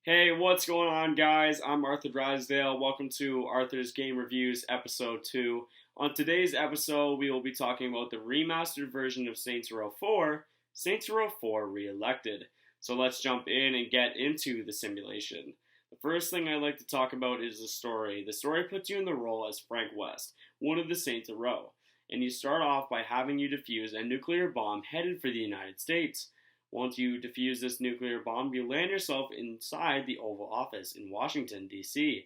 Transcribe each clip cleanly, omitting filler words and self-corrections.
Hey, what's going on, guys? I'm Arthur Drysdale. Welcome to Arthur's Game Reviews, Episode 2. On today's episode, we will be talking about the remastered version of Saints Row 4, Saints Row 4 Re-Elected. So let's jump in and get into the simulation. The first thing I'd like to talk about is the story. The story puts you in the role as Frank West, one of the Saints Row, and you start off by having you defuse a nuclear bomb headed for the United States. Once you defuse this nuclear bomb, you land yourself inside the Oval Office in Washington, D.C.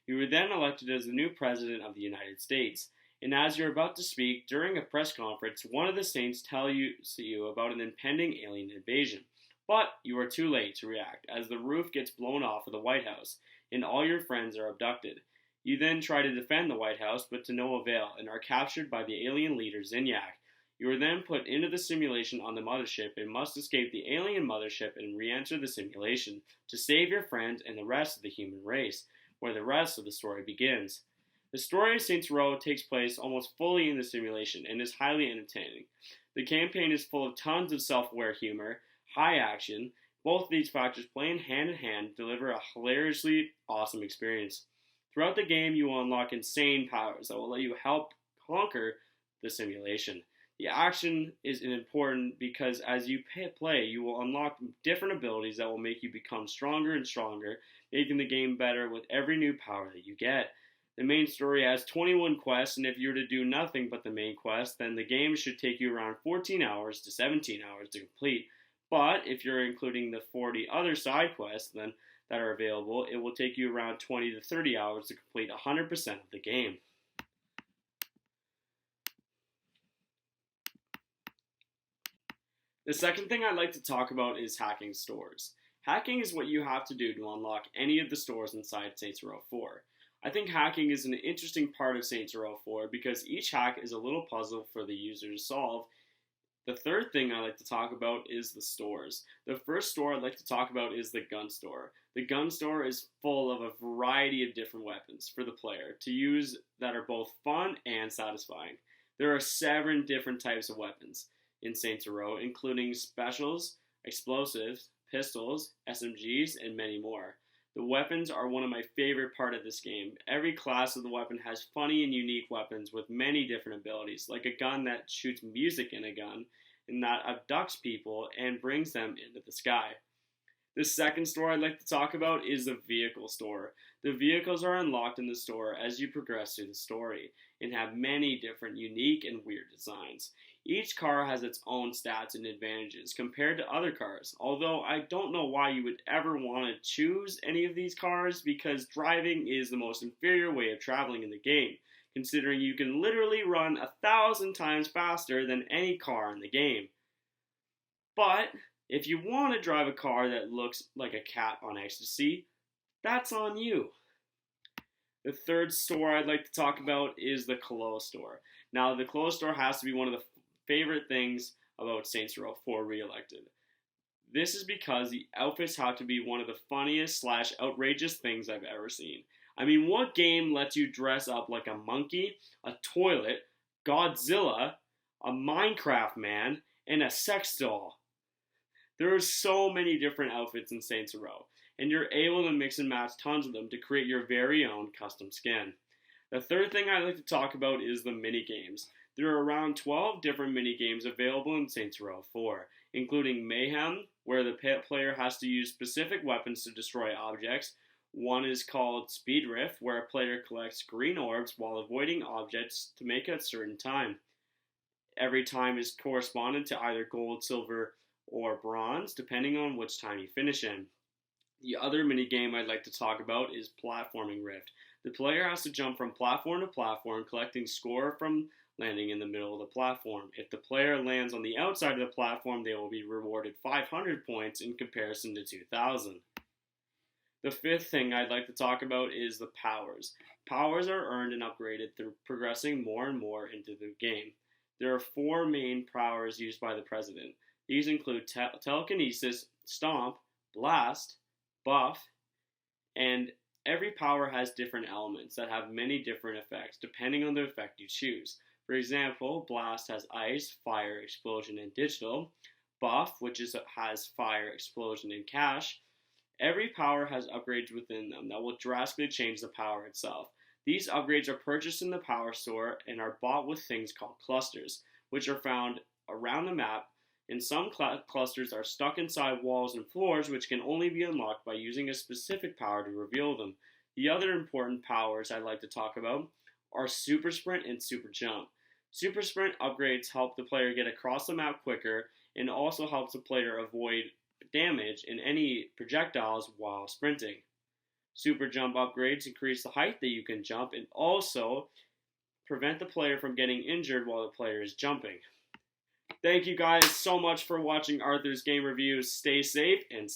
You were then elected as the new President of the United States. And as you're about to speak, during a press conference, one of the Saints tells you about an impending alien invasion. But you are too late to react, as the roof gets blown off of the White House, and all your friends are abducted. You then try to defend the White House, but to no avail, and are captured by the alien leader Zinyak. You are then put into the simulation on the mothership and must escape the alien mothership and re-enter the simulation to save your friends and the rest of the human race, where the rest of the story begins. The story of Saints Row takes place almost fully in the simulation and is highly entertaining. The campaign is full of tons of self-aware humor, high action. Both of these factors playing hand in hand deliver a hilariously awesome experience. Throughout the game, you will unlock insane powers that will let you help conquer the simulation. The action is important because as you play, you will unlock different abilities that will make you become stronger and stronger, making the game better with every new power that you get. The main story has 21 quests, and if you were to do nothing but the main quest, then the game should take you around 14 hours to 17 hours to complete. But if you're including the 40 other side quests that are available, it will take you around 20 to 30 hours to complete 100% of the game. The second thing I'd like to talk about is hacking stores. Hacking is what you have to do to unlock any of the stores inside Saints Row 4. I think hacking is an interesting part of Saints Row 4 because each hack is a little puzzle for the user to solve. The third thing I like to talk about is the stores. The first store I'd like to talk about is the gun store. The gun store is full of a variety of different weapons for the player to use that are both fun and satisfying. There are 7 different types of weapons in Saints Row, including specials, explosives, pistols, SMGs, and many more. The weapons are one of my favorite part of this game. Every class of the weapon has funny and unique weapons with many different abilities, like a gun that shoots music in a gun and that abducts people and brings them into the sky. The second store I'd like to talk about is the vehicle store. The vehicles are unlocked in the store as you progress through the story and have many different unique and weird designs. Each car has its own stats and advantages compared to other cars, although I don't know why you would ever want to choose any of these cars because driving is the most inferior way of traveling in the game, considering you can literally run 1,000 times faster than any car in the game. But if you want to drive a car that looks like a cat on ecstasy, that's on you. The third store I'd like to talk about is the clothes store. Now, the clothes store has to be one of the favorite things about Saints Row 4 Re-Elected. This is because the outfits have to be one of the funniest / outrageous things I've ever seen. I mean, what game lets you dress up like a monkey, a toilet, Godzilla, a Minecraft man, and a sex doll? There are so many different outfits in Saints Row, and you're able to mix and match tons of them to create your very own custom skin. The third thing I'd like to talk about is the mini-games. There are around 12 different mini-games available in Saints Row 4, including Mayhem, where the player has to use specific weapons to destroy objects. One is called Speed Rift, where a player collects green orbs while avoiding objects to make a certain time. Every time is correspondent to either gold, silver, or bronze, depending on which time you finish in. The other minigame I'd like to talk about is Platforming Rift. The player has to jump from platform to platform, collecting score from landing in the middle of the platform. If the player lands on the outside of the platform, they will be rewarded 500 points in comparison to 2,000. The fifth thing I'd like to talk about is the powers. Powers are earned and upgraded through progressing more and more into the game. There are 4 main powers used by the President. These include telekinesis, stomp, blast, buff, and every power has different elements that have many different effects depending on the effect you choose. For example, blast has ice, fire, explosion, and digital. Buff, which has fire, explosion, and cash. Every power has upgrades within them that will drastically change the power itself. These upgrades are purchased in the power store and are bought with things called clusters, which are found around the map. And some clusters are stuck inside walls and floors, which can only be unlocked by using a specific power to reveal them. The other important powers I'd like to talk about are Super Sprint and Super Jump. Super Sprint upgrades help the player get across the map quicker and also helps the player avoid damage in any projectiles while sprinting. Super Jump upgrades increase the height that you can jump and also prevent the player from getting injured while the player is jumping. Thank you guys so much for watching Arthur's Game Reviews. Stay safe and